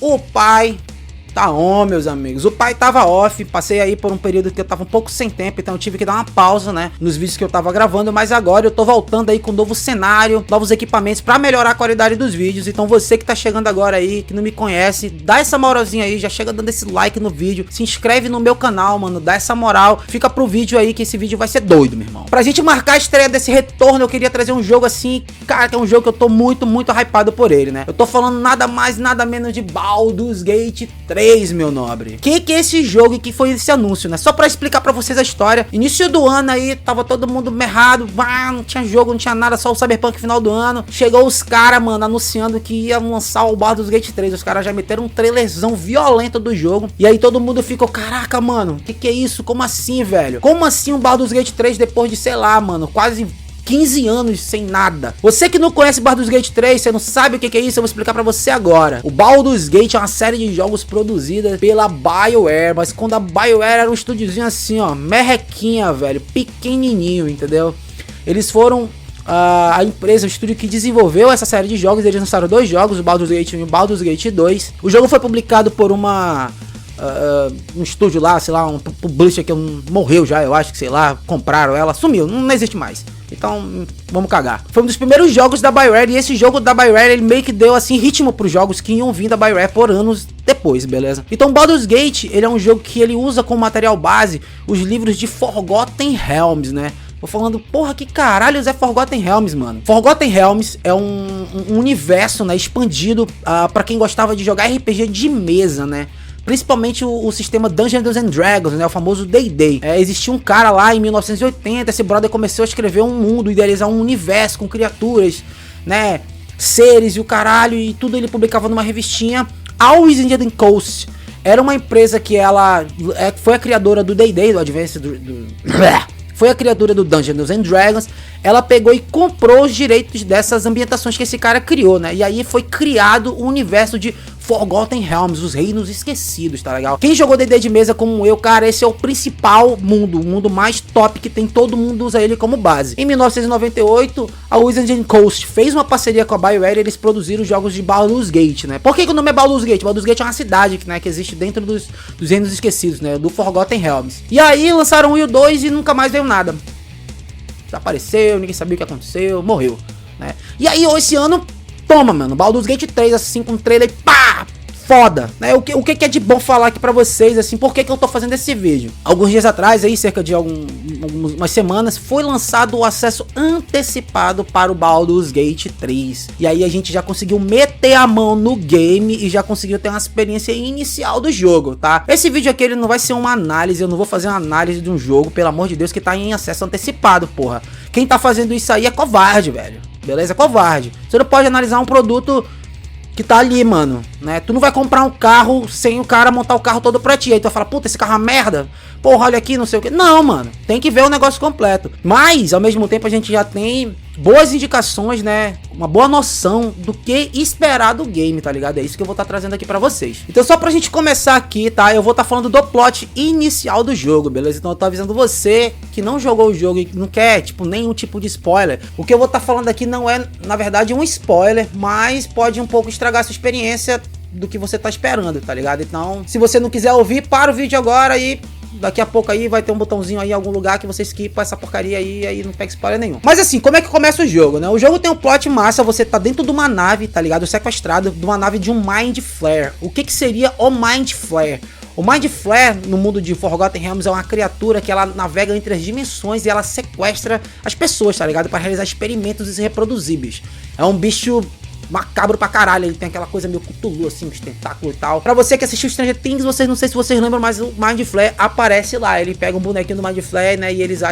O pai tá on, meus amigos. O pai tava off, passei aí por um período que eu tava um pouco sem tempo, então eu tive que dar uma pausa, né, nos vídeos que eu tava gravando, mas agora eu tô voltando aí com um novo cenário, novos equipamentos pra melhorar a qualidade dos vídeos. Então você que tá chegando agora aí, que não me conhece, dá essa moralzinha aí, já chega dando esse like no vídeo, se inscreve no meu canal, mano, dá essa moral, fica pro vídeo aí que esse vídeo vai ser doido, meu irmão. Pra gente marcar a estreia desse retorno, eu queria trazer um jogo assim, cara, que é um jogo que eu tô muito hypado por ele, né. Eu tô falando nada mais, nada menos de Baldur's Gate 3, meu nobre. Que é esse jogo e que foi esse anúncio, né? Só pra explicar pra vocês a história. Início do ano aí, tava todo mundo merrado, não tinha jogo, não tinha nada, só o Cyberpunk final do ano. Chegou os caras, mano, anunciando que ia lançar o Baldur's Gate 3. Os caras já meteram um trailerzão violento do jogo. E aí todo mundo ficou, caraca, mano, que é isso? Como assim, velho? Como assim um Baldur's Gate 3 depois de, sei lá, mano, quase 15 anos sem nada? Você que não conhece Baldur's Gate 3, você não sabe o que é isso, eu vou explicar pra você agora. O Baldur's Gate é uma série de jogos produzida pela BioWare, mas quando a BioWare era um estúdiozinho assim, ó, merrequinha, velho, pequenininho, entendeu? Eles foram a empresa, o estúdio que desenvolveu essa série de jogos. Eles lançaram dois jogos, o Baldur's Gate 1 e o Baldur's Gate 2. O jogo foi publicado por um estúdio lá, sei lá, um publisher que morreu já, eu acho que, sei lá, compraram ela, sumiu, não existe mais. Então, vamos cagar. Foi um dos primeiros jogos da BioWare, e esse jogo da BioWare, ele meio que deu, assim, ritmo pros jogos que iam vir da BioWare por anos depois, beleza? Então, Baldur's Gate, ele é um jogo que ele usa como material base os livros de Forgotten Realms, né? Tô falando, porra, que caralhos é Forgotten Realms, mano? Forgotten Realms é um universo, né, expandido pra quem gostava de jogar RPG de mesa, né? Principalmente o sistema Dungeons and Dragons, né, o famoso D&D. Existia um cara lá em 1980, esse brother começou a escrever um mundo, idealizar um universo com criaturas, né, seres e o caralho, e tudo ele publicava numa revistinha. A Wizarding Coast era uma empresa que ela foi a criadora do D&D, do Advanced, foi a criadora do Dungeons and Dragons. Ela pegou e comprou os direitos dessas ambientações que esse cara criou, né? E aí foi criado o universo de Forgotten Realms, os reinos esquecidos, tá legal? Quem jogou D&D de mesa como eu, cara, esse é o principal mundo, o mundo mais top que tem, todo mundo usa ele como base. Em 1998, a Wizarding Coast fez uma parceria com a BioWare e eles produziram os jogos de Baldur's Gate, né? Por que o nome é Baldur's Gate? Baldur's Gate é uma cidade, né, que existe dentro dos reinos esquecidos, né, do Forgotten Realms. E aí lançaram o 1 e o 2 e nunca mais veio nada. Desapareceu, ninguém sabia o que aconteceu, morreu, né? E aí, esse ano, toma, mano, Baldur's Gate 3, assim, com um trailer, pá, foda, né? O que é de bom falar aqui pra vocês, assim, por que eu tô fazendo esse vídeo? Alguns dias atrás, aí, cerca de algumas semanas, foi lançado o acesso antecipado para o Baldur's Gate 3. E aí a gente já conseguiu meter a mão no game e já conseguiu ter uma experiência inicial do jogo, tá? Esse vídeo aqui, ele não vai ser uma análise, eu não vou fazer uma análise de um jogo, pelo amor de Deus, que tá em acesso antecipado, porra. Quem tá fazendo isso aí é covarde, velho. Beleza? Covarde. Você não pode analisar um produto que tá ali, mano, né? Tu não vai comprar um carro sem o cara montar o carro todo pra ti. Aí tu vai falar, puta, esse carro é uma merda. Porra, olha aqui, não sei o que. Não, mano, tem que ver o negócio completo. Mas, ao mesmo tempo, a gente já tem boas indicações, né? Uma boa noção do que esperar do game, tá ligado? É isso que eu vou estar trazendo aqui pra vocês. Então, só pra gente começar aqui, tá? Eu vou estar falando do plot inicial do jogo, beleza? Então, eu tô avisando você que não jogou o jogo e não quer, tipo, nenhum tipo de spoiler. O que eu vou estar falando aqui não é, na verdade, um spoiler, mas pode um pouco estragar a sua experiência do que você tá esperando, tá ligado? Então, se você não quiser ouvir, para o vídeo agora e daqui a pouco aí vai ter um botãozinho aí em algum lugar que você esquipa essa porcaria aí e aí não pega spoiler nenhum. Mas assim, como é que começa o jogo, né? O jogo tem um plot massa, você tá dentro de uma nave, tá ligado? Sequestrado de uma nave de um Mind Flayer. O que seria o Mind Flayer? O Mind Flayer, no mundo de Forgotten Realms, é uma criatura que ela navega entre as dimensões e ela sequestra as pessoas, tá ligado? Para realizar experimentos irreproduzíveis. É um bicho macabro pra caralho, ele tem aquela coisa meio Cthulhu, assim, os tentáculos e tal. Pra você que assistiu Stranger Things, vocês não sei se vocês lembram, mas o Mind Flayer aparece lá. Ele pega um bonequinho do Mind Flayer, né, e eles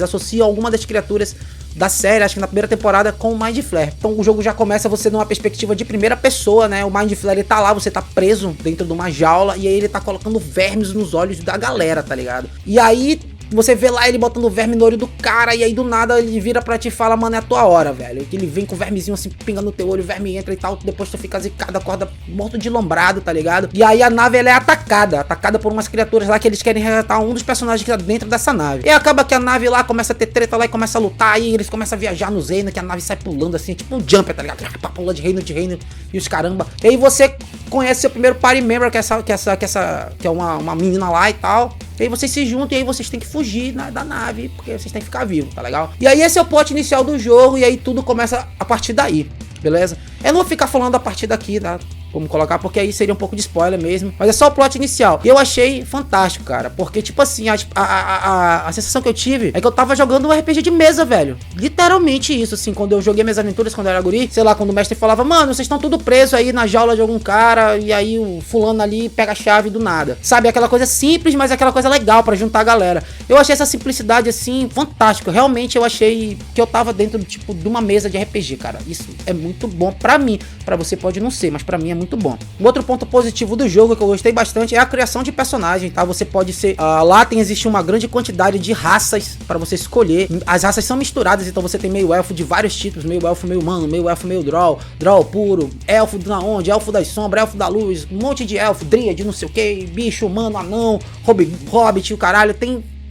associam alguma das criaturas da série, acho que na primeira temporada, com o Mind Flayer. Então o jogo já começa você numa perspectiva de primeira pessoa, né? O Mind Flayer, ele tá lá, você tá preso dentro de uma jaula, e aí ele tá colocando vermes nos olhos da galera, tá ligado? E aí você vê lá ele botando o verme no olho do cara, e aí do nada ele vira pra ti e fala, mano, é a tua hora, velho. Que ele vem com o vermezinho assim, pingando no teu olho, o verme entra e tal, depois tu fica zicado, acorda morto de lombrado, tá ligado? E aí a nave, ela é atacada por umas criaturas lá que eles querem resgatar um dos personagens que tá dentro dessa nave. E acaba que a nave lá começa a ter treta lá e começa a lutar, aí eles começam a viajar nos reinos, que a nave sai pulando assim, tipo um jumper, tá ligado? Pula de reino e os caramba. E aí você conhece seu primeiro party member, que é uma menina lá e tal. E aí vocês se juntam e aí vocês têm que fugir da nave, porque vocês têm que ficar vivos, tá legal? E aí esse é o plot inicial do jogo, e aí tudo começa a partir daí, beleza? Eu não vou ficar falando a partir daqui, tá? Como colocar, porque aí seria um pouco de spoiler mesmo. Mas é só o plot inicial. E eu achei fantástico, cara. Porque, tipo assim, a sensação que eu tive é que eu tava jogando um RPG de mesa, velho. Literalmente isso, assim. Quando eu joguei minhas aventuras, quando eu era guri, sei lá, quando o mestre falava, mano, vocês estão tudo presos aí na jaula de algum cara, e aí o fulano ali pega a chave do nada. Sabe, aquela coisa simples, mas aquela coisa legal pra juntar a galera. Eu achei essa simplicidade, assim, fantástica. Realmente eu achei que eu tava dentro, tipo, de uma mesa de RPG, cara. Isso é muito bom pra mim. Pra você pode não ser, mas pra mim é muito bom. Um outro ponto positivo do jogo que eu gostei bastante é a criação de personagem, tá? Você pode ser... lá existe uma grande quantidade de raças pra você escolher. As raças são misturadas, então você tem meio elfo de vários tipos, meio elfo, meio humano, meio elfo, meio draw puro, elfo da onde, elfo das sombras, elfo da luz, um monte de elfo, dríade, não sei o que, bicho, humano, anão, hobbit, o caralho,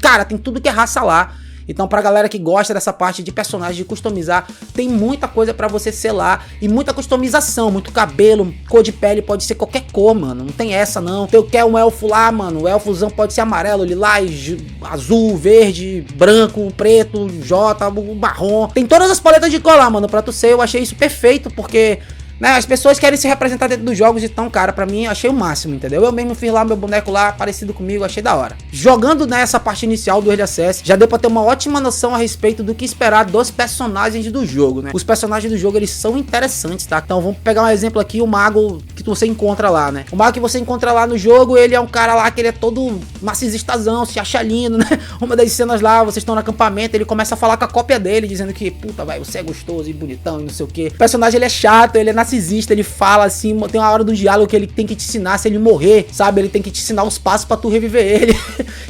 cara, tem tudo que é raça lá. Então pra galera que gosta dessa parte de personagem, de customizar, tem muita coisa pra você selar e muita customização, muito cabelo, cor de pele, pode ser qualquer cor, mano, não tem essa não. Eu quero um elfo lá, mano, o elfozão pode ser amarelo, lilás, azul, verde, branco, preto, jota, marrom. Tem todas as paletas de cor lá, mano, pra tu ser. Eu achei isso perfeito, porque... né, as pessoas querem se representar dentro dos jogos, então, cara, pra mim, achei o máximo, entendeu? Eu mesmo fiz lá meu boneco lá, parecido comigo, achei da hora. Jogando nessa parte inicial do Early Access, já deu pra ter uma ótima noção a respeito do que esperar dos personagens do jogo, né? Os personagens do jogo, eles são interessantes, tá? Então, vamos pegar um exemplo aqui, o mago que você encontra lá, né? O mago que você encontra lá no jogo, ele é um cara lá que ele é todo narcisistazão, se acha lindo, né? Uma das cenas lá, vocês estão no acampamento, ele começa a falar com a cópia dele, dizendo que, puta, vai, você é gostoso e bonitão e não sei o que. O personagem, ele é chato, ele é narcisista, ele fala assim, tem uma hora do diálogo que ele tem que te ensinar, se ele morrer, sabe, ele tem que te ensinar os passos pra tu reviver ele,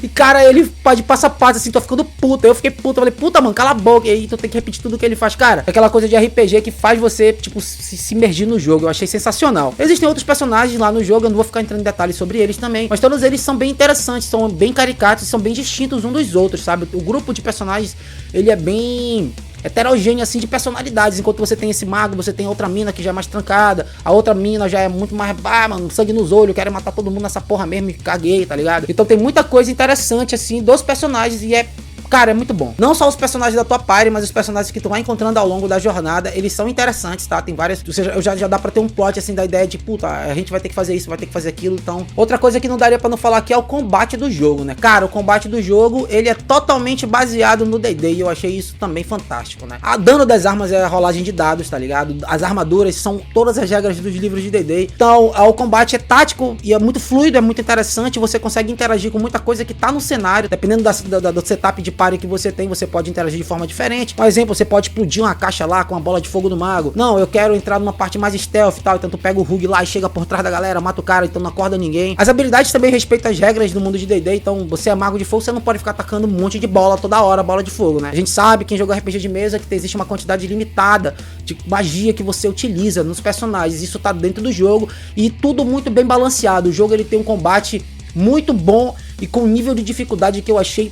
e cara, ele pode passo a passo, assim, tô ficando puto, eu fiquei puto, eu falei, puta, mano, cala a boca, e aí tu tem que repetir tudo que ele faz, cara, aquela coisa de RPG que faz você, tipo, se imergir no jogo, eu achei sensacional. Existem outros personagens lá no jogo, eu não vou ficar entrando em detalhes sobre eles também, mas todos eles são bem interessantes, são bem caricatos, são bem distintos uns dos outros, sabe, o grupo de personagens, ele é bem... heterogêneo assim de personalidades, enquanto você tem esse mago, você tem outra mina que já é mais trancada, a outra mina já é muito mais, mano, sangue nos olhos, quero matar todo mundo nessa porra mesmo e caguei, tá ligado? Então tem muita coisa interessante assim dos personagens e cara, é muito bom. Não só os personagens da tua party, mas os personagens que tu vai encontrando ao longo da jornada, eles são interessantes, tá? Tem várias, ou seja, já dá pra ter um plot, assim, da ideia de, puta, a gente vai ter que fazer isso, vai ter que fazer aquilo, então... Outra coisa que não daria pra não falar aqui é o combate do jogo, né? Cara, o combate do jogo, ele é totalmente baseado no D&D, e eu achei isso também fantástico, né? A dano das armas é a rolagem de dados, tá ligado? As armaduras são todas as regras dos livros de D&D, então, o combate é tático e é muito fluido, é muito interessante, você consegue interagir com muita coisa que tá no cenário, dependendo do setup de party que você tem, você pode interagir de forma diferente. Por exemplo, você pode explodir uma caixa lá com uma bola de fogo do mago. Não, eu quero entrar numa parte mais stealth e tal, então tu pega o Rug lá e chega por trás da galera, mata o cara, então não acorda ninguém. As habilidades também respeitam as regras do mundo de D&D, então você é mago de fogo, você não pode ficar atacando um monte de bola toda hora, bola de fogo, né? A gente sabe, quem joga RPG de mesa, que existe uma quantidade limitada de magia que você utiliza nos personagens, isso tá dentro do jogo e tudo muito bem balanceado. O jogo, ele tem um combate muito bom e com um nível de dificuldade que eu achei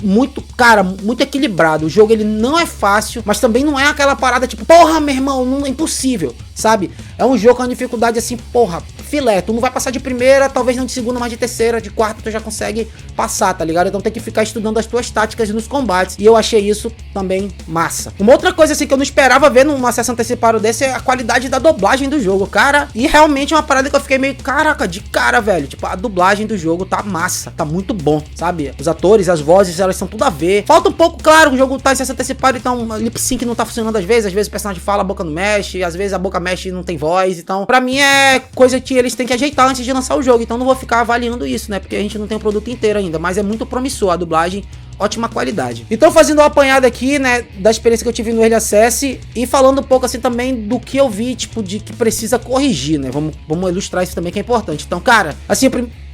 muito, cara, muito equilibrado. O jogo, ele não é fácil, mas também não é aquela parada tipo, porra, meu irmão, não é impossível, sabe? É um jogo com uma dificuldade assim, porra, filé, tu não vai passar de primeira, talvez não de segunda, mas de terceira, de quarta tu já consegue passar, tá ligado? Então tem que ficar estudando as tuas táticas nos combates, e eu achei isso também massa. Uma outra coisa assim que eu não esperava ver num acesso antecipado desse é a qualidade da dublagem do jogo, cara, e realmente é uma parada que eu fiquei meio, caraca, de cara, velho, tipo, a dublagem do jogo tá massa, tá muito bom, sabe? Os atores, as vozes, elas são tudo a ver. Falta um pouco, claro, o jogo tá em acesso antecipado, então lip sync não tá funcionando às vezes o personagem fala, a boca não mexe, às vezes a boca mexe e não tem voz, então pra mim é coisa que eles têm que ajeitar antes de lançar o jogo, então não vou ficar avaliando isso, né, porque a gente não tem o produto inteiro ainda, mas é muito promissor a dublagem, ótima qualidade. Então fazendo uma apanhada aqui, né, da experiência que eu tive no Early Access e falando um pouco assim também do que eu vi, tipo, de que precisa corrigir, né, vamos ilustrar isso também que é importante. Então, cara, assim,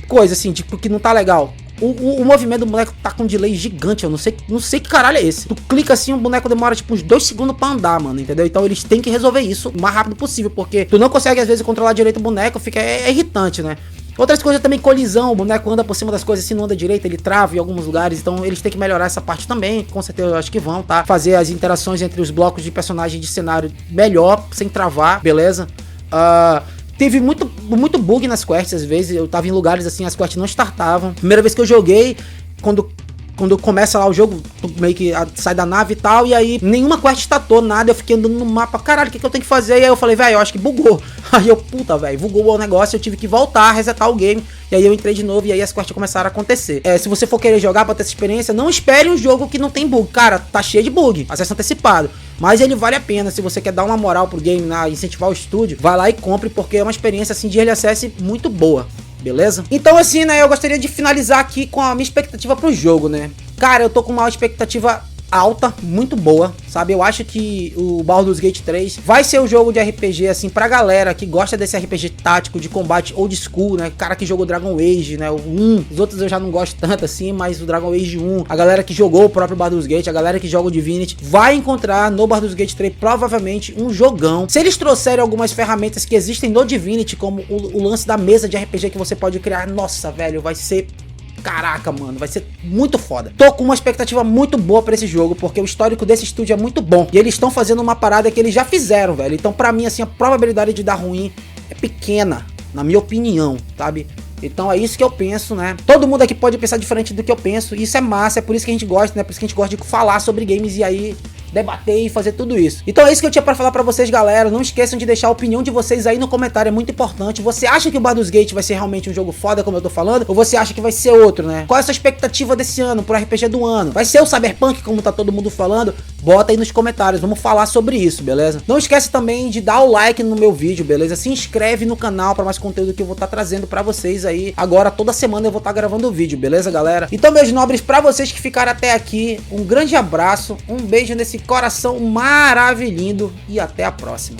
coisa assim, tipo, que não tá legal. O movimento do boneco tá com um delay gigante, eu não sei que caralho é esse. Tu clica assim, o boneco demora tipo uns 2 segundos pra andar, mano, entendeu? Então eles têm que resolver isso o mais rápido possível, porque tu não consegue às vezes controlar direito o boneco, fica irritante, né? Outras coisas também, colisão, o boneco anda por cima das coisas, se não anda direito, ele trava em alguns lugares, então eles têm que melhorar essa parte também, com certeza eu acho que vão, tá? Fazer as interações entre os blocos de personagem de cenário melhor, sem travar, beleza? Teve muito bug nas quests, às vezes, eu tava em lugares assim, as quests não startavam. Primeira vez que eu joguei, quando começa lá o jogo, tu meio que sai da nave e tal, e aí nenhuma quest startou, nada, eu fiquei andando no mapa, caralho, o que eu tenho que fazer? E aí eu falei, velho, eu acho que bugou. Aí eu, puta, velho, bugou o negócio, eu tive que voltar, resetar o game, e aí eu entrei de novo, e aí as quests começaram a acontecer. Se você for querer jogar pra ter essa experiência, não espere um jogo que não tem bug, cara, tá cheio de bug, acesso antecipado, mas ele vale a pena, se você quer dar uma moral pro game, incentivar o estúdio, vai lá e compre, porque é uma experiência, assim, de early access muito boa. Beleza? Então assim, né, eu gostaria de finalizar aqui com a minha expectativa pro jogo, né? Cara, eu tô com uma expectativa alta, muito boa, sabe? Eu acho que o Baldur's Gate 3 vai ser um jogo de RPG, assim, pra galera que gosta desse RPG tático, de combate old school, né? Cara que jogou Dragon Age, né? O 1, os outros eu já não gosto tanto assim, mas o Dragon Age 1, a galera que jogou o próprio Baldur's Gate, a galera que joga o Divinity, vai encontrar no Baldur's Gate 3 provavelmente um jogão. Se eles trouxerem algumas ferramentas que existem no Divinity, como o lance da mesa de RPG que você pode criar, nossa, velho, vai ser... Caraca, mano, vai ser muito foda. Tô com uma expectativa muito boa pra esse jogo, porque o histórico desse estúdio é muito bom. E eles estão fazendo uma parada que eles já fizeram, velho. Então pra mim, assim, a probabilidade de dar ruim é pequena, na minha opinião, sabe? Então é isso que eu penso, né? Todo mundo aqui pode pensar diferente do que eu penso. E isso é massa, é por isso que a gente gosta, né? Por isso que a gente gosta de falar sobre games e aí... debater e fazer tudo isso. Então é isso que eu tinha pra falar pra vocês, galera. Não esqueçam de deixar a opinião de vocês aí no comentário, é muito importante. Você acha que o Baldur's Gate vai ser realmente um jogo foda, como eu tô falando? Ou você acha que vai ser outro, né? Qual é a sua expectativa desse ano, pro RPG do ano? Vai ser o Cyberpunk, como tá todo mundo falando? Bota aí nos comentários, vamos falar sobre isso, beleza? Não esquece também de dar o like no meu vídeo, beleza? Se inscreve no canal pra mais conteúdo que eu vou estar trazendo pra vocês aí. Agora, toda semana eu vou estar gravando o vídeo, beleza, galera? Então, meus nobres, pra vocês que ficaram até aqui, um grande abraço, um beijo nesse coração maravilhoso e até a próxima.